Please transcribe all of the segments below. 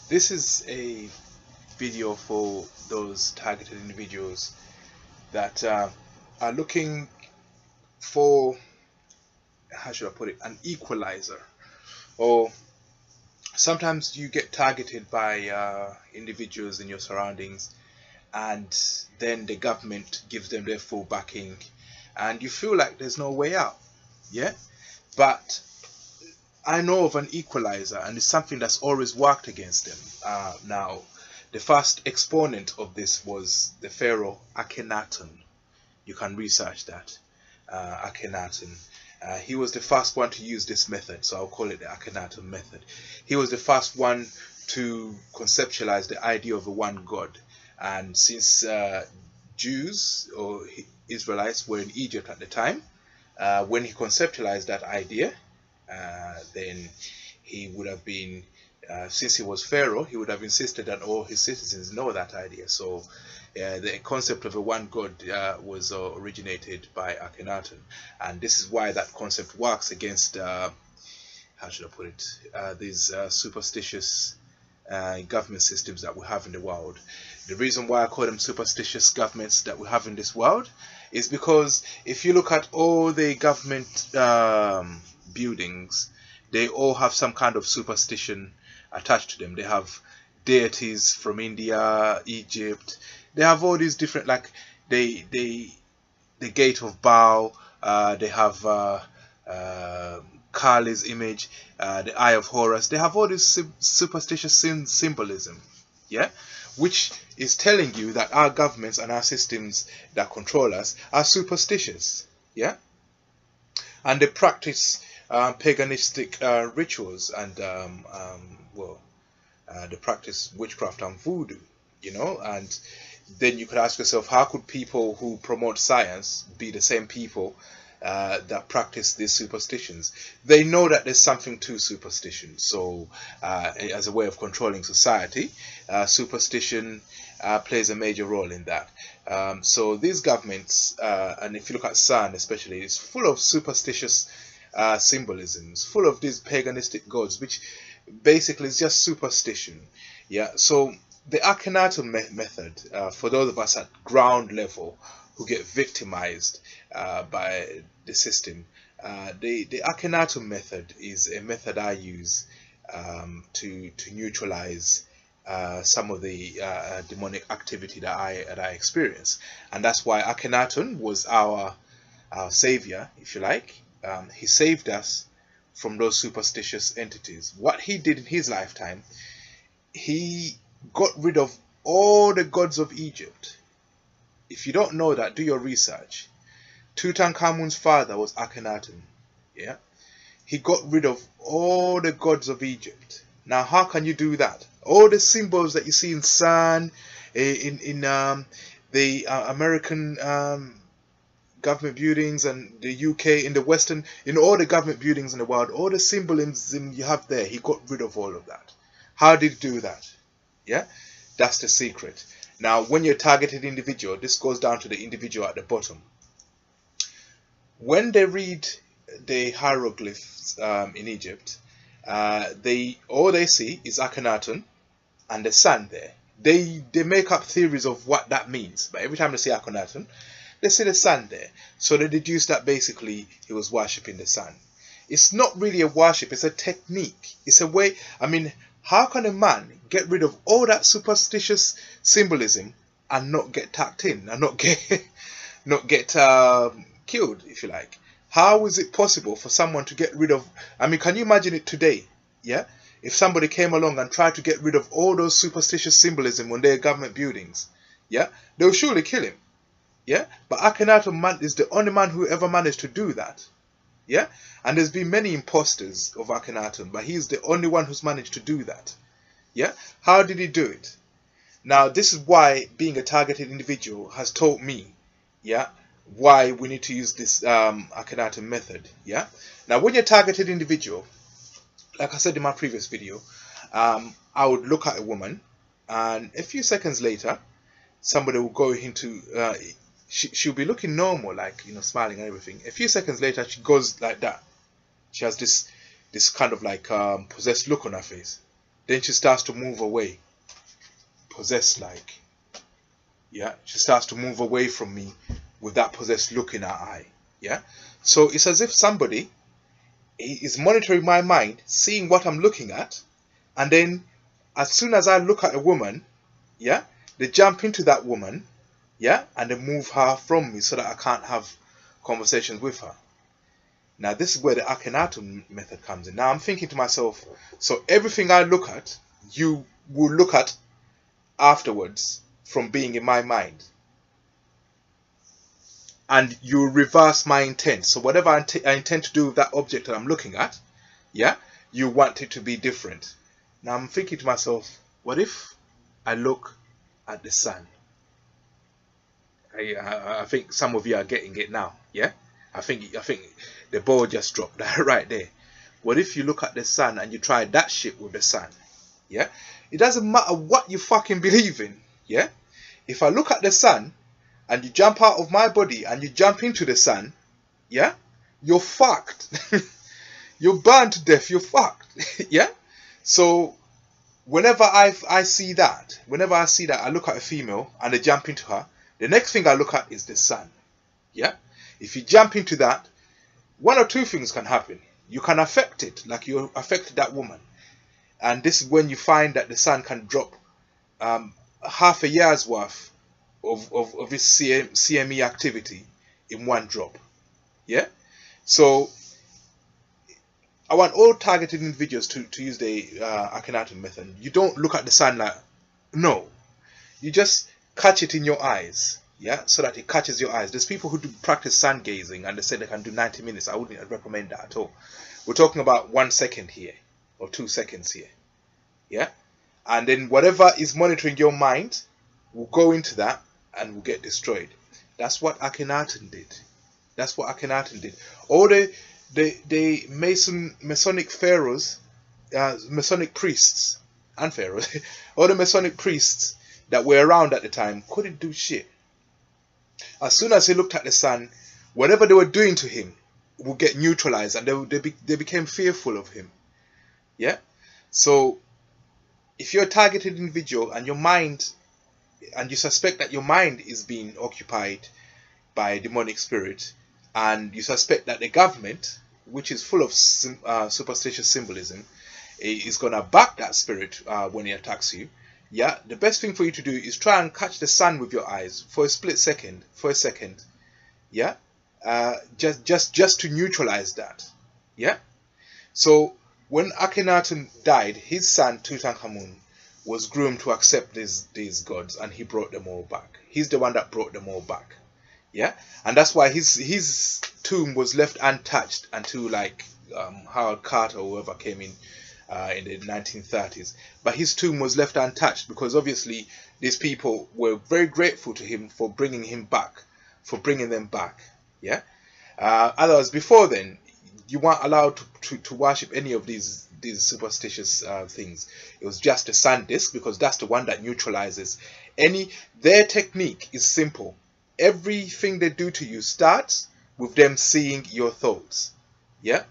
This is a video for those targeted individuals that are looking for, how should I put it, an equalizer. Or sometimes you get targeted by individuals in your surroundings, and then the government gives them their full backing, and you feel like there's no way out. Yeah, but I know of an equalizer, and it's something that's always worked against them. Now, the first exponent of this was the pharaoh Akhenaton. You can research that. Akhenaton. He was the first one to use this method, so I'll call it the Akhenaton method. He was the first one to conceptualize the idea of a one God. And since Jews or Israelites were in Egypt at the time, when he conceptualized that idea, then he would have been, since he was pharaoh, he would have insisted that all his citizens know that idea. So the concept of a one God was originated by Akhenaton, and this is why that concept works against, how should I put it, these superstitious government systems that we have in the world. The reason why I call them superstitious governments that we have in this world is because if you look at all the government buildings, they all have some kind of superstition attached to them. They have deities from India, Egypt. They have all these different, like the gate of Baal. They have Kali's image, the Eye of Horus. They have all this superstitious symbolism, yeah, which is telling you that our governments and our systems that control us are superstitious, yeah, and they practice paganistic rituals, and they practice witchcraft and voodoo, you know. And then you could ask yourself, how could people who promote science be the same people that practice these superstitions? They know that there's something to superstition. So as a way of controlling society, superstition plays a major role in that. So these governments, and if you look at CERN especially, it's full of superstitious symbolisms, full of these paganistic gods, which basically is just superstition. Yeah. So the Akhenaton method, for those of us at ground level who get victimized by the system, the Akhenaton method is a method I use to neutralize some of the demonic activity that I experience. And that's why Akhenaton was our savior, if you like. He saved us from those superstitious entities. What he did in his lifetime, he got rid of all the gods of Egypt. If you don't know that, do your research. Tutankhamun's father was Akhenaton. Yeah, he got rid of all the gods of Egypt. Now, how can you do that? All the symbols that you see in CERN, in the American government buildings, and the UK, in the Western, in all the government buildings in the world, all the symbolism you have there, he got rid of all of that. How did he do that? Yeah, that's the secret. Now, when you're a targeted individual, this goes down to the individual at the bottom. When they read the hieroglyphs in Egypt, all they see is Akhenaton and the sun there. They make up theories of what that means, but every time they see Akhenaton, they see the sun there. So they deduce that basically he was worshipping the sun. It's not really a worship, it's a technique. It's a way, I mean, how can a man get rid of all that superstitious symbolism and not get tucked in and not get killed, if you like? How is it possible for someone to get rid of, I mean, can you imagine it today? Yeah, if somebody came along and tried to get rid of all those superstitious symbolism on their government buildings, yeah, they'll surely kill him. Yeah, but Akhenaton is the only man who ever managed to do that. Yeah, and there's been many imposters of Akhenaton, but he's the only one who's managed to do that. Yeah, how did he do it? Now, this is why being a targeted individual has taught me, yeah, why we need to use this Akhenaton method. Yeah, now when you're a targeted individual, like I said in my previous video, I would look at a woman, and a few seconds later, somebody will go into she'll be looking normal, like, you know, smiling and everything. A few seconds later, she goes like that. She has this kind of like possessed look on her face. then she starts to move away, possessed like. Yeah, she starts to move away from me with that possessed look in her eye. Yeah, so it's as if somebody is monitoring my mind, seeing what I'm looking at, and then as soon as I look at a woman, yeah, they jump into that woman, yeah, and they move her from me so that I can't have conversations with her. Now this is where the Akhenaton method comes in. Now I'm thinking to myself, so everything I look at, you will look at afterwards from being in my mind. And you reverse my intent. So whatever I intend to do with that object that I'm looking at, yeah, you want it to be different. Now I'm thinking to myself, what if I look at the sun? I think some of you are getting it now, yeah? I think the ball just dropped right there. What if you look at the sun and you try that shit with the sun? Yeah? It doesn't matter what you fucking believe in, yeah? If I look at the sun and you jump out of my body and you jump into the sun, yeah, you're fucked. You're burned to death. You're fucked. Yeah. So whenever I see that, I look at a female and I jump into her, the next thing I look at is the sun. Yeah. If you jump into that, one or two things can happen. You can affect it, like you affected that woman, and this is when you find that the sun can drop half a year's worth of his CME activity in one drop. Yeah. So I want all targeted individuals to use the Akhenaton method. You don't look at the sun like, no, you just catch it in your eyes, yeah, so that it catches your eyes. There's people who do practice sun gazing and they say they can do 90 minutes. I wouldn't recommend that at all. We're talking about 1 second here or 2 seconds here, yeah, and then whatever is monitoring your mind will go into that and will get destroyed. That's what Akhenaton did. That's what Akhenaton did. All the Masonic pharaohs, Masonic priests and pharaohs, all the Masonic priests that were around at the time couldn't do shit. As soon as he looked at the sun, whatever they were doing to him would get neutralized, and they became fearful of him. Yeah. So if you're a targeted individual and your mind, and you suspect that your mind is being occupied by a demonic spirit, and you suspect that the government, which is full of superstitious symbolism, is going to back that spirit when it attacks you, yeah, the best thing for you to do is try and catch the sun with your eyes for a split second, yeah, just to neutralize that, yeah. So when Akhenaton died, his son Tutankhamun was groomed to accept these gods, and he brought them all back. He's the one that brought them all back, yeah. And that's why his tomb was left untouched until like Howard Carter or whoever came in the 1930s. But his tomb was left untouched because obviously these people were very grateful to him for bringing them back, yeah. Otherwise, before then, you weren't allowed to worship any of these superstitious things. It was just a sun disk, because that's the one that neutralizes any. Their technique is simple. Everything they do to you starts with them seeing your thoughts, yeah.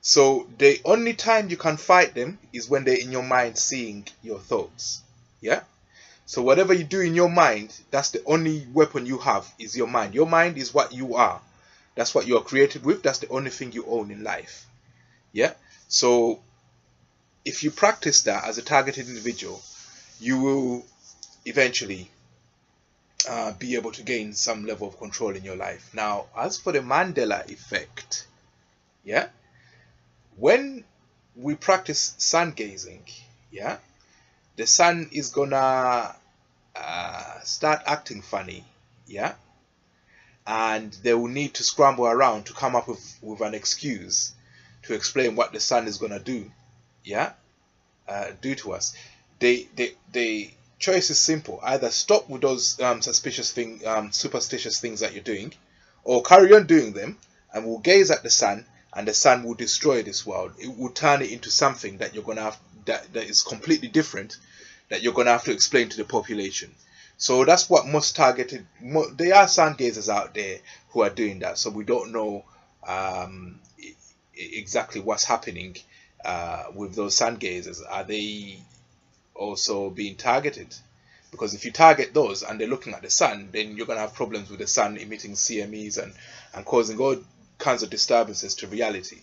So the only time you can fight them is when they're in your mind seeing your thoughts, yeah. So whatever you do in your mind, that's the only weapon you have, is your mind. Your mind is what you are. That's what you are created with. That's the only thing you own in life, yeah. So if you practice that as a targeted individual, you will eventually be able to gain some level of control in your life. Now, as for the Mandela effect, yeah, when we practice sun gazing, yeah, the sun is gonna start acting funny, yeah, and they will need to scramble around to come up with an excuse to explain what the sun is gonna do, yeah, do to us. The choice is simple: either stop with those superstitious things that you're doing, or carry on doing them, and we'll gaze at the sun, and the sun will destroy this world. It will turn it into something that you're gonna have that is completely different, that you're gonna have to explain to the population. So that's what most targeted. There are sun gazers out there who are doing that. So we don't know exactly what's happening with those sun gazers. Are they also being targeted. Because if you target those and they're looking at the sun, then you're going to have problems with the sun emitting CMEs and causing all kinds of disturbances to reality.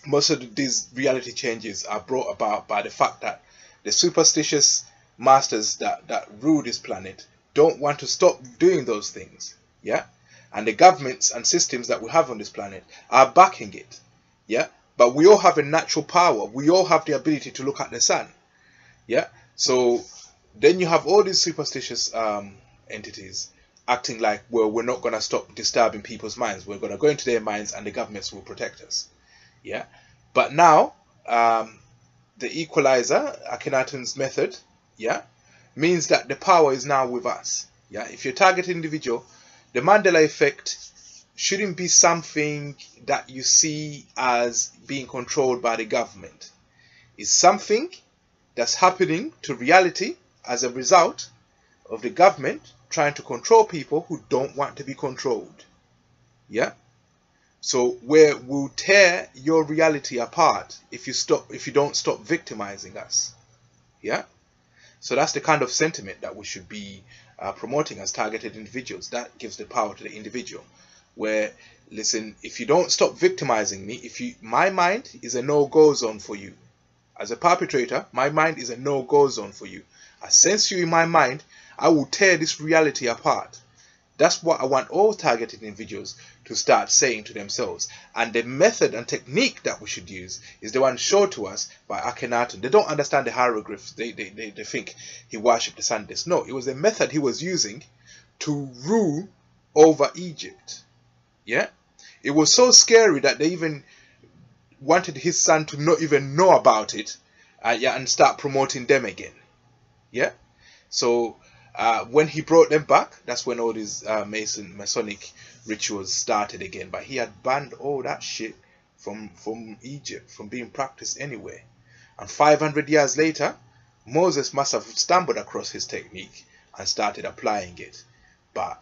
Most of these reality changes are brought about by the fact that the superstitious masters that rule this planet don't want to stop doing those things. Yeah? And the governments and systems that we have on this planet are backing it. Yeah? But we all have a natural power. We all have the ability to look at the sun. Yeah? So then you have all these superstitious entities acting like, well, we're not going to stop disturbing people's minds. We're going to go into their minds and the governments will protect us. Yeah. But now, the equalizer, Akhenaton's method, yeah, means that the power is now with us. Yeah. If you're targeting individual, the Mandela effect shouldn't be something that you see as being controlled by the government. It's something that's happening to reality as a result of the government trying to control people who don't want to be controlled. Yeah? So where we'll tear your reality apart if you don't stop victimizing us. Yeah? So that's the kind of sentiment that we should be promoting as targeted individuals. That gives the power to the individual. Where, listen, if you don't stop victimizing me, my mind is a no-go zone for you. As a perpetrator, my mind is a no-go zone for you. I sense you in my mind, I will tear this reality apart. That's what I want all targeted individuals to start saying to themselves. And the method and technique that we should use is the one shown to us by Akhenaton. They don't understand the hieroglyphs. They think he worshipped the sun disk. No, it was a method he was using to rule over Egypt. Yeah? It was so scary that they even wanted his son to not even know about it and start promoting them again. Yeah? So when he brought them back, that's when all these Masonic rituals started again. But he had banned all that shit from Egypt, from being practiced anywhere. And 500 years later, Moses must have stumbled across his technique and started applying it. But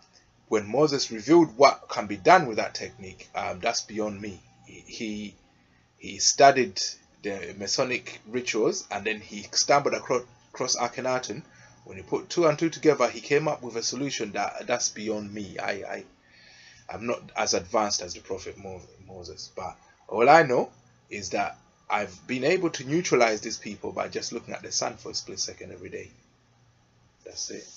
when Moses revealed what can be done with that technique, that's beyond me. He studied the Masonic rituals and then he stumbled across Akhenaton. When he put 2 and 2 together, he came up with a solution that's beyond me. I'm not as advanced as the Prophet Moses, but all I know is that I've been able to neutralize these people by just looking at the sun for a split second every day. That's it.